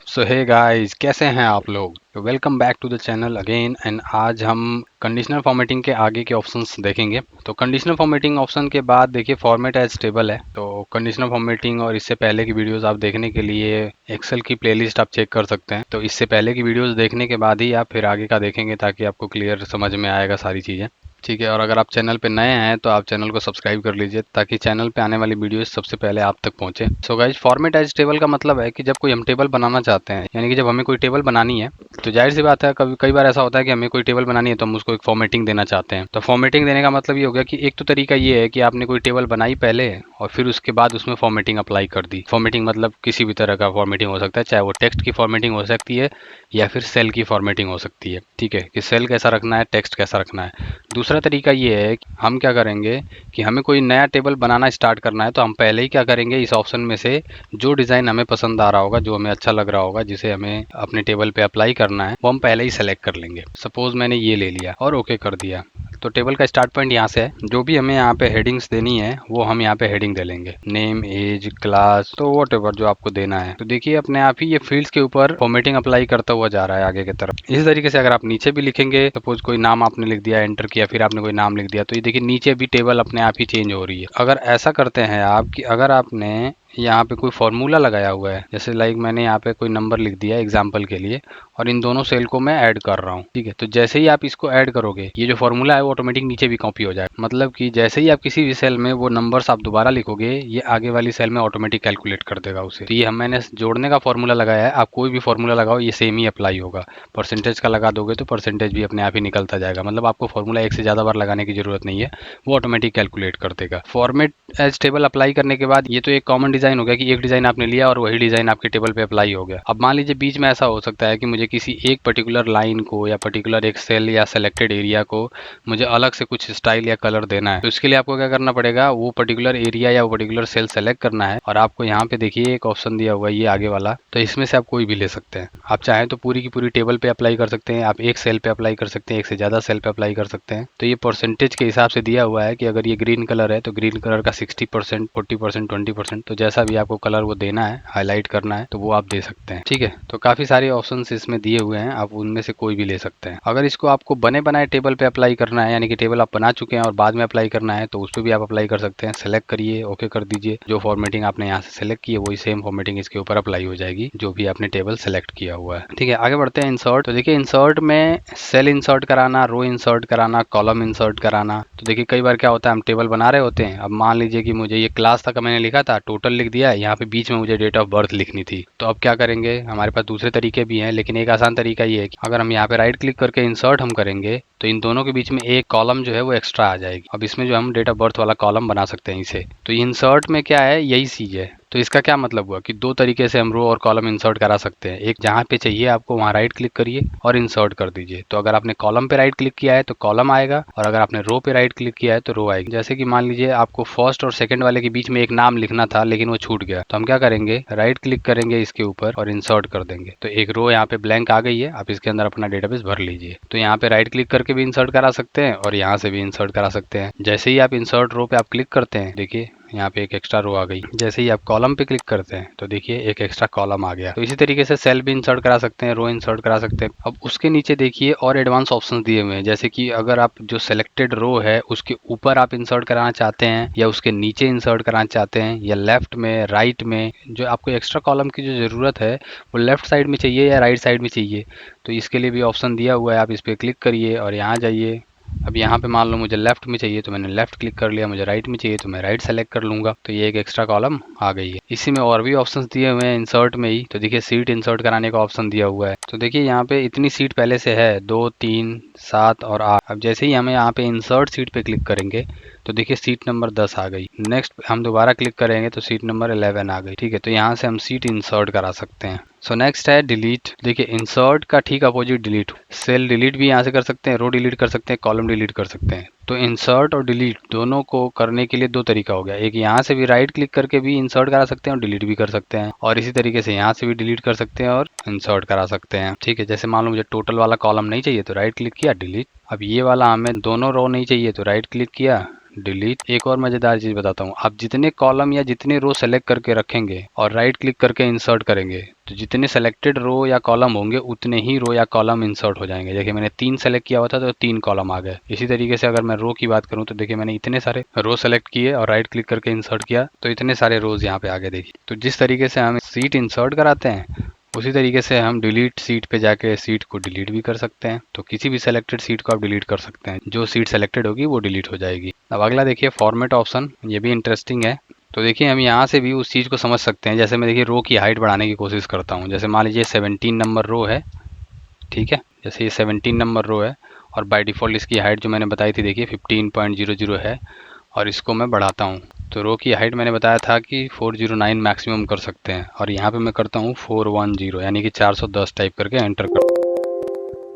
सो hey guys, कैसे हैं आप लोग। तो welcome back to the channel again. And आज हम कंडीशनल फॉर्मेटिंग के आगे के ऑप्शंस देखेंगे। तो कंडीशनल फॉर्मेटिंग ऑप्शन के बाद देखिए फॉर्मेट एज टेबल है। तो कंडीशनल फॉर्मेटिंग और इससे पहले की वीडियोस आप देखने के लिए एक्सेल की प्लेलिस्ट आप चेक कर सकते हैं। तो इससे पहले की वीडियोस देखने के बाद ही आप फिर आगे का देखेंगे ताकि आपको क्लियर समझ में आएगा सारी चीज़ें। ठीक है, और अगर आप चैनल पे नए हैं तो आप चैनल को सब्सक्राइब कर लीजिए ताकि चैनल पे आने वाली वीडियोस सबसे पहले आप तक पहुंचे। So guys, format as table का मतलब है कि जब कोई हम टेबल बनाना चाहते हैं, यानी कि जब हमें कोई टेबल बनानी है, तो जाहिर सी बात है कभी कई बार ऐसा होता है कि हमें कोई टेबल बनानी है तो हम उसको एक फॉर्मेटिंग देना चाहते हैं। तो फॉर्मेटिंग देने का मतलब ये हो गया कि एक तो तरीका ये है कि आपने कोई टेबल बनाई पहले और फिर उसके बाद उसमें फॉर्मेटिंग अप्लाई कर दी। फॉर्मेटिंग मतलब किसी भी तरह का फॉर्मेटिंग हो सकता है, चाहे वो टेक्स्ट की फॉर्मेटिंग हो सकती है या फिर सेल की फॉर्मेटिंग हो सकती है। ठीक है, कि सेल कैसा रखना है, टेक्स्ट कैसा रखना है। दूसरा तरीका ये है कि हम क्या करेंगे कि हमें कोई नया टेबल बनाना स्टार्ट करना है तो हम पहले ही क्या करेंगे, इस ऑप्शन में से जो डिज़ाइन हमें पसंद आ रहा होगा, जो हमें अच्छा लग रहा होगा, जिसे हमें अपने टेबल पे अप्लाई करना है, वो हम पहले ही सेलेक्ट कर लेंगे। सपोज मैंने ये ले लिया और ओके कर दिया। तो टेबल का स्टार्ट पॉइंट यहाँ से है। जो भी हमें यहाँ पे हेडिंग्स देनी है वो हम यहाँ पे हेडिंग दे लेंगे, नेम, एज, क्लास, तो वॉट जो आपको देना है। तो देखिए अपने आप ही ये फील्ड्स के ऊपर फॉर्मेटिंग अप्लाई करता हुआ जा रहा है आगे की तरफ। इसी तरीके से अगर आप नीचे भी लिखेंगे, सपोज कोई नाम आपने लिख दिया, एंटर किया, फिर आपने कोई नाम लिख दिया, तो ये देखिए नीचे भी टेबल अपने आप ही चेंज हो रही है। अगर ऐसा करते हैं आप कि अगर आपने यहाँ पे कोई फॉर्मूला लगाया हुआ है, जैसे लाइक मैंने यहाँ पे कोई नंबर लिख दिया एग्जाम्पल के लिए और इन दोनों सेल को मैं ऐड कर रहा हूँ। ठीक है, तो जैसे ही आप इसको ऐड करोगे ये जो फॉर्मूला है वो ऑटोमेटिक नीचे भी कॉपी हो जाएगा। मतलब कि जैसे ही आप किसी भी सेल में वो नंबर्स आप दोबारा लिखोगे, ये आगे वाली सेल में ऑटोमेटिक कैलकुलेट कर देगा उसे। तो ये हम मैंने जोड़ने का फॉर्मूला लगाया है, आप कोई भी फॉर्मूला लगाओ ये सेम ही अप्लाई होगा। परसेंटेज का लगा दोगे तो परसेंटेज भी अपने आप ही निकलता जाएगा। मतलब आपको फॉर्मूला एक से ज़्यादा बार लगाने की जरूरत नहीं है, वो ऑटोमेटिक कैलकुलेट कर देगा। फॉर्मेट एज टेबल अप्लाई करने के बाद ये तो एक कॉमन डिजाइन हो गया कि एक डिजाइन आपने लिया और वही डिजाइन आपके टेबल पे अप्लाई हो गया। अब मान लीजिए बीच में ऐसा हो सकता है कि मुझे किसी एक पर्टिकुलर लाइन को या पर्टिकुलर एक सेल या सेलेक्टेड एरिया को मुझे अलग से कुछ स्टाइल या कलर देना है। तो इसके लिए आपको क्या करना पड़ेगा, वो पर्टिकुलर एरिया या वो पर्टिकुलर सेल सेलेक्ट करना है और आपको यहाँ पे देखिए एक ऑप्शन दिया हुआ है ये आगे वाला, तो इसमें से आप कोई भी ले सकते हैं। आप चाहें तो पूरी की पूरी टेबल पे अप्लाई कर सकते हैं, आप एक सेल पे अप्लाई कर सकते हैं, एक से ज़्यादा सेल पे अप्लाई कर सकते हैं। तो ये परसेंटेज के हिसाब से दिया हुआ है कि अगर ये ग्रीन कलर है तो ग्रीन कलर का 60%, 40%, 20%, तो जैसा भी आपको कलर वो देना है, हाईलाइट करना है, तो वो आप दे सकते हैं। ठीक है, तो काफ़ी सारे ऑप्शंस इसमें दिए हुए हैं, आप उनमें से कोई भी ले सकते हैं। अगर इसको आपको बने बनाए टेबल पे अप्लाई करना है, यानी कि टेबल आप बना चुके हैं और बाद में अप्लाई करना है, तो उस पर भी आप अप्लाई कर सकते हैं। सेलेक्ट करिए, ओके कर दीजिए, जो फॉर्मेटिंग आपने यहाँ से सेलेक्ट की है वही सेम फॉर्मेटिंग इसके ऊपर अप्लाई हो जाएगी जो भी आपने टेबल सेलेक्ट किया हुआ है। ठीक है, आगे बढ़ते हैं। इंसर्ट। तो देखिए इंसर्ट में सेल इंसर्ट कराना, रो इंसर्ट कराना, कॉलम इंसर्ट कराना। तो देखिए कई बार क्या होता है, हम टेबल बना रहे होते हैं। अब मान लीजिए कि मुझे ये क्लास तक मैंने लिखा था, टोटल लिख दिया, यहाँ पे बीच में मुझे डेट ऑफ बर्थ लिखनी थी। तो अब क्या करेंगे, हमारे पास दूसरे तरीके भी हैं, लेकिन एक आसान तरीका ये है कि अगर हम यहाँ पे राइट क्लिक करके इंसर्ट हम करेंगे तो इन दोनों के बीच में एक कॉलम जो है वो एक्स्ट्रा आ जाएगी। अब इसमें जो हम डेट ऑफ बर्थ वाला कॉलम बना सकते हैं इसे। तो इंसर्ट में क्या है, यही चीज है। तो इसका क्या मतलब हुआ कि दो तरीके से हम रो और कॉलम इंसर्ट करा सकते हैं। एक जहाँ पे चाहिए आपको वहाँ राइट क्लिक करिए और इंसर्ट कर दीजिए। तो अगर आपने कॉलम पे राइट क्लिक किया है तो कॉलम आएगा और अगर आपने रो पे राइट क्लिक किया है तो रो आएगी। जैसे कि मान लीजिए आपको फर्स्ट और सेकंड वाले के बीच में एक नाम लिखना था लेकिन वो छूट गया, तो हम क्या करेंगे, राइट क्लिक करेंगे इसके ऊपर और इंसर्ट कर देंगे। तो एक रो यहाँ पे ब्लैंक आ गई है, आप इसके अंदर अपना डेटाबेस भर लीजिए। तो यहाँ पे राइट क्लिक करके भी इंसर्ट करा सकते हैं और यहाँ से भी इंसर्ट करा सकते हैं। जैसे ही आप इंसर्ट रो पे आप क्लिक करते हैं, देखिए यहाँ पे एक एक्स्ट्रा रो आ गई। जैसे ही आप कॉलम पे क्लिक करते हैं तो देखिए एक एक्स्ट्रा कॉलम आ गया। तो इसी तरीके से सेल भी इंसर्ट करा सकते हैं, रो इंसर्ट करा सकते हैं। अब उसके नीचे देखिए और एडवांस ऑप्शंस दिए हुए हैं, जैसे कि अगर आप जो सेलेक्टेड रो है उसके ऊपर आप इंसर्ट कराना चाहते हैं या उसके नीचे इंसर्ट कराना चाहते हैं या लेफ्ट में, राइट में, जो आपको एक्स्ट्रा कॉलम की जो ज़रूरत है वो लेफ्ट साइड में चाहिए या राइट साइड में चाहिए, तो इसके लिए भी ऑप्शन दिया हुआ है। आप इस पर क्लिक करिए और यहाँ जाइए। अब यहाँ पे मान लो मुझे लेफ्ट में चाहिए तो मैंने लेफ्ट क्लिक कर लिया, मुझे राइट में चाहिए तो मैं राइट सेलेक्ट कर लूंगा। तो ये एक एक्स्ट्रा कॉलम आ गई है। इसी में और भी ऑप्शंस दिए हुए हैं इंसर्ट में ही। तो देखिए सीट इंसर्ट कराने का ऑप्शन दिया हुआ है। तो देखिए यहाँ पे इतनी सीट पहले से है, 2, 3, 7 और 8। अब जैसे ही हमें यहाँ पे इंसर्ट सीट पे क्लिक करेंगे तो देखिए सीट नंबर 10 आ गई। नेक्स्ट हम दोबारा क्लिक करेंगे तो सीट नंबर 11 आ गई। ठीक है, तो यहाँ से हम सीट इंसर्ट करा सकते हैं। सो नेक्स्ट है डिलीट। देखिए इंसर्ट का ठीक अपोजिट डिलीट। सेल डिलीट भी यहाँ से कर सकते हैं, रो डिलीट कर सकते हैं, कॉलम डिलीट कर सकते हैं। तो इंसर्ट और डिलीट दोनों को करने के लिए दो तरीका हो गया। एक यहाँ से भी राइट क्लिक करके भी इंसर्ट करा सकते हैं और डिलीट भी कर सकते हैं, और इसी तरीके से यहाँ से भी डिलीट कर सकते हैं और इंसर्ट करा सकते हैं। ठीक है, जैसे मान लो मुझे टोटल वाला कॉलम नहीं चाहिए तो राइट क्लिक किया, डिलीट। अब ये वाला हमें दोनों रो नहीं चाहिए तो राइट क्लिक किया, डिलीट। एक और मजेदार चीज बताता हूँ, आप जितने कॉलम या जितने रो सेलेक्ट करके रखेंगे और राइट क्लिक करके इंसर्ट करेंगे तो जितने सेलेक्टेड रो या कॉलम होंगे उतने ही रो या कॉलम इंसर्ट हो जाएंगे। देखिए मैंने 3 सेलेक्ट किया हुआ था तो 3 कॉलम आ गए। इसी तरीके से अगर मैं रो की बात करूँ तो देखिए मैंने इतने सारे रो सेलेक्ट किए और राइट क्लिक करके इंसर्ट किया तो इतने सारे रोज यहाँ पे आ गए। देखिए तो जिस तरीके से हम सीट इंसर्ट कराते हैं उसी तरीके से हम डिलीट सीट पे जाके सीट को डिलीट भी कर सकते हैं। तो किसी भी सेलेक्टेड सीट को आप डिलीट कर सकते हैं, जो सीट सेलेक्टेड होगी वो डिलीट हो जाएगी। अब अगला देखिए फॉर्मेट ऑप्शन, ये भी इंटरेस्टिंग है। तो देखिए हम यहाँ से भी उस चीज़ को समझ सकते हैं। जैसे मैं देखिए रो की हाइट बढ़ाने की कोशिश करता हूँ, जैसे मान लीजिए 17 नंबर रो है, ठीक है, जैसे ये 17 नंबर रो है और बाय डिफ़ॉल्ट इसकी हाइट जो मैंने बताई थी देखिए 15.00 है और इसको मैं बढ़ाता हूँ। तो रो की हाइट मैंने बताया था कि 409 मैक्सिमम कर सकते हैं और यहाँ पे मैं करता हूँ 410 यानी कि 410 टाइप करके एंटर करता हूँ।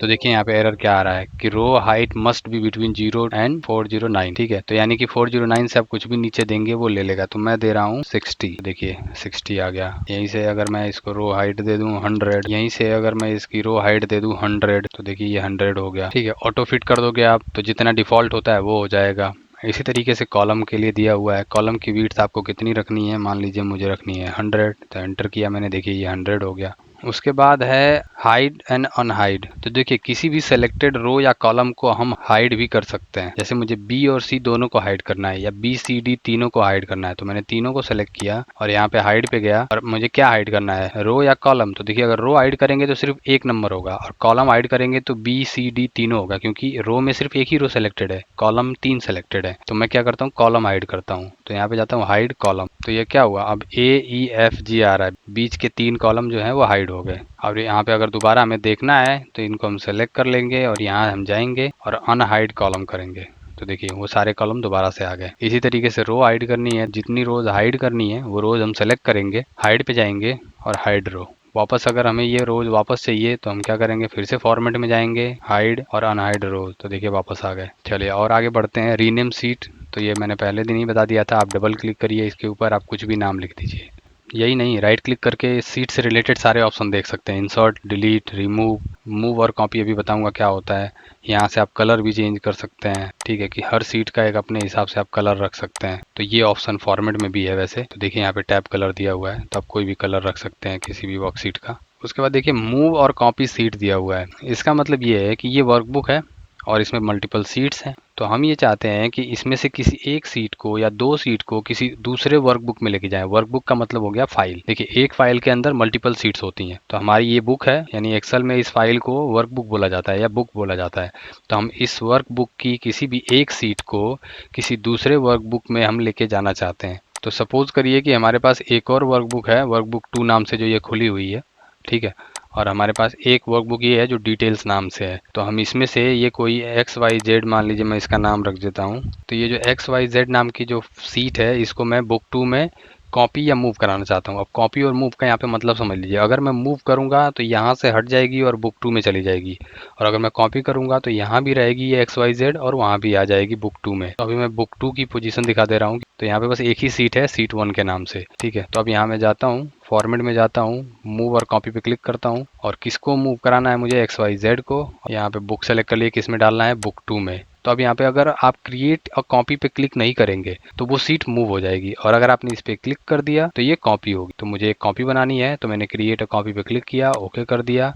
तो देखिए यहाँ पे एरर क्या आ रहा है कि row height must be between 0 and 409, ठीक है। तो यानी कि 409 से आप कुछ भी नीचे देंगे वो ले लेगा। तो मैं दे रहा हूँ 60, देखिए 60 आ गया। यहीं से अगर मैं इसको रो हाइट दे दूँ 100, यहीं से अगर मैं इसकी रो हाइट दे दूँ 100 तो देखिए ये 100 हो गया, ठीक है। ऑटो फिट कर दोगे आप तो जितना डिफ़ॉल्ट होता है वो हो जाएगा। इसी तरीके से कॉलम के लिए दिया हुआ है, कॉलम की विड्थ आपको कितनी रखनी है, मान लीजिए मुझे रखनी है 100, तो एंटर किया मैंने, देखिए ये 100 हो गया। उसके बाद है हाइड एंड अनहाइड। तो देखिए किसी भी सेलेक्टेड रो या कॉलम को हम हाइड भी कर सकते हैं। जैसे मुझे बी और सी दोनों को हाइड करना है या बी सी डी तीनों को हाइड करना है तो मैंने तीनों को सेलेक्ट किया और यहाँ पे हाइड पे गया और मुझे क्या हाइड करना है, रो या कॉलम। तो देखिए अगर रो हाइड करेंगे तो सिर्फ एक नंबर होगा और कॉलम हाइड करेंगे तो बी सी डी तीनों होगा, क्योंकि रो में सिर्फ एक ही रो सेलेक्टेड है, कॉलम 3 सेलेक्टेड है। तो मैं क्या करता हूँ, कॉलम हाइड करता हूँ। तो यहाँ पे जाता हूँ हाइड कॉलम, तो ये क्या हुआ, अब ए ई एफ जी आ रहा है, बीच के 3 कॉलम जो है वो हाइड हो गए। और यहाँ पे अगर दोबारा हमें देखना है तो इनको हम सेलेक्ट कर लेंगे और यहाँ हम जाएंगे और अनहाइड कॉलम करेंगे तो देखिए वो सारे कॉलम दोबारा से आ गए। इसी तरीके से रो हाइड करनी है, जितनी रोज हाइड करनी है वो रोज हम सेलेक्ट करेंगे, हाइड पे जाएंगे और हाइड रो। वापस अगर हमें ये रोज वापस चाहिए तो हम क्या करेंगे, फिर से फॉर्मेट में जाएंगे, हाइड और अनहाइड रो, तो देखिए वापस आ गए। चलिए और आगे बढ़ते हैं। रीनेम सीट, तो ये मैंने पहले दिन ही बता दिया था, आप डबल क्लिक करिए इसके ऊपर, आप कुछ भी नाम लिख दीजिए। यही नहीं, राइट क्लिक करके सीट से रिलेटेड सारे ऑप्शन देख सकते हैं, इंसर्ट, डिलीट, रिमूव, मूव और कॉपी, अभी बताऊंगा क्या होता है। यहाँ से आप कलर भी चेंज कर सकते हैं, ठीक है, कि हर सीट का एक अपने हिसाब से आप कलर रख सकते हैं। तो ये ऑप्शन फॉर्मेट में भी है वैसे। तो देखिए यहाँ पे टैब कलर दिया हुआ है तो आप कोई भी कलर रख सकते हैं किसी भी वर्क सीट का। उसके बाद देखिए मूव और कॉपी सीट दिया हुआ है। इसका मतलब ये है कि ये वर्कबुक है और इसमें मल्टीपल सीट्स हैं। तो हम ये चाहते हैं कि इसमें से किसी एक सीट को या 2 सीट को किसी दूसरे वर्कबुक में लेके जाएं। वर्कबुक का मतलब हो गया फाइल। देखिए एक फाइल के अंदर मल्टीपल सीट्स होती हैं, तो हमारी ये बुक है, यानी एक्सेल में इस फाइल को वर्कबुक बोला जाता है या बुक बोला जाता है। तो हम इस वर्कबुक की किसी भी एक सीट को किसी दूसरे वर्कबुक में हम लेके जाना चाहते हैं। तो सपोज करिए कि हमारे पास एक और वर्कबुक है, वर्कबुक 2 नाम से, जो ये खुली हुई है, ठीक है, और हमारे पास एक वर्कबुक ये है जो डिटेल्स नाम से है। तो हम इसमें से ये कोई एक्स वाई जेड, मान लीजिए मैं इसका नाम रख देता हूँ, तो ये जो एक्स वाई जेड नाम की जो सीट है इसको मैं बुक 2 में कॉपी या मूव कराना चाहता हूँ। अब कॉपी और मूव का यहाँ पे मतलब समझ लीजिए, अगर मैं मूव करूँगा तो यहाँ से हट जाएगी और बुक 2 में चली जाएगी, और अगर मैं कॉपी करूँगा तो यहाँ भी रहेगी ये एक्स वाई जेड और वहाँ भी आ जाएगी बुक 2 में। तो अभी मैं बुक 2 की पोजीशन दिखा दे रहा हूँ। तो यहाँ पे बस एक ही सीट है, सीट 1 के नाम से, ठीक है। तो अब यहाँ मैं जाता हूँ, फॉर्मेट में जाता हूँ, मूव और कॉपी पे क्लिक करता हूँ और किसको मूव कराना है मुझे, एक्स वाई जेड को। यहाँ पे बुक सेलेक्ट कर लिए, किस में डालना है, बुक 2 में। तो अब यहाँ पे अगर आप क्रिएट और कॉपी पे क्लिक नहीं करेंगे तो वो सीट मूव हो जाएगी, और अगर आपने इस पे क्लिक कर दिया तो ये कॉपी होगी। तो मुझे एक कॉपी बनानी है तो मैंने क्रिएट और कॉपी पे क्लिक किया, ओके कर दिया।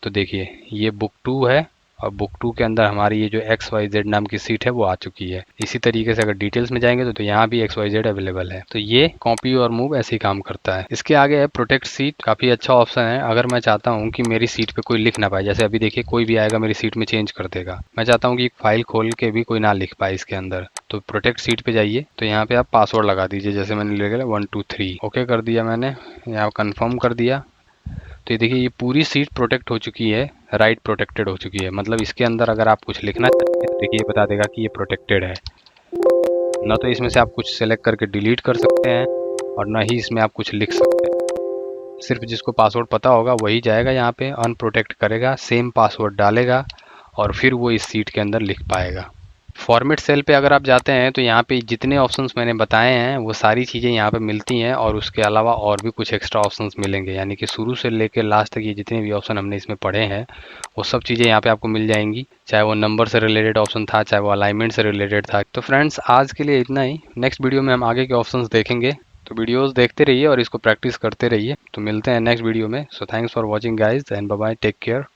तो देखिए ये बुक 2 है और बुक 2 के अंदर हमारी ये जो एक्स वाई जेड नाम की सीट है वो आ चुकी है। इसी तरीके से अगर डिटेल्स में जाएंगे तो यहाँ भी एक्स वाई जेड अवेलेबल है। तो ये कॉपी और मूव ऐसे ही काम करता है। इसके आगे है प्रोटेक्ट सीट, काफ़ी अच्छा ऑप्शन है। अगर मैं चाहता हूँ कि मेरी सीट पे कोई लिख ना पाए, जैसे अभी देखिए कोई भी आएगा मेरी सीट में चेंज कर देगा, मैं चाहता हूँ कि फाइल खोल के भी कोई ना लिख पाए इसके अंदर, तो प्रोटेक्ट सीट पे जाइए। तो यहाँ पे आप पासवर्ड लगा दीजिए, जैसे मैंने ले लिया 1 2 3, ओके कर दिया मैंने, यहाँ कन्फर्म कर दिया। तो ये देखिए ये पूरी सीट प्रोटेक्ट हो चुकी है, राइट प्रोटेक्टेड हो चुकी है। मतलब इसके अंदर अगर आप कुछ लिखना चाहते हैं देखिए ये बता देगा कि ये प्रोटेक्टेड है। ना तो इसमें से आप कुछ सेलेक्ट करके डिलीट कर सकते हैं और ना ही इसमें आप कुछ लिख सकते हैं। सिर्फ जिसको पासवर्ड पता होगा वही जाएगा यहाँ पे, अनप्रोटेक्ट करेगा, सेम पासवर्ड डालेगा और फिर वो इस सीट के अंदर लिख पाएगा। फॉर्मेट सेल पे अगर आप जाते हैं तो यहाँ पे जितने ऑप्शंस मैंने बताए हैं वो सारी चीज़ें यहाँ पे मिलती हैं, और उसके अलावा और भी कुछ एक्स्ट्रा ऑप्शंस मिलेंगे। यानी कि शुरू से लेकर लास्ट तक ये जितने भी ऑप्शन हमने इसमें पढ़े हैं वो सब चीज़ें यहाँ पे आपको मिल जाएंगी, चाहे वो नंबर से रिलेटेड ऑप्शन था, चाहे वो अलाइनमेंट से रिलेटेड था। तो फ्रेंड्स आज के लिए इतना ही, नेक्स्ट वीडियो में हम आगे के ऑप्शंस देखेंगे। तो वीडियोस देखते रहिए और इसको प्रैक्टिस करते रहिए। तो मिलते हैं नेक्स्ट वीडियो में। So thanks for watching guys and bye bye, take care.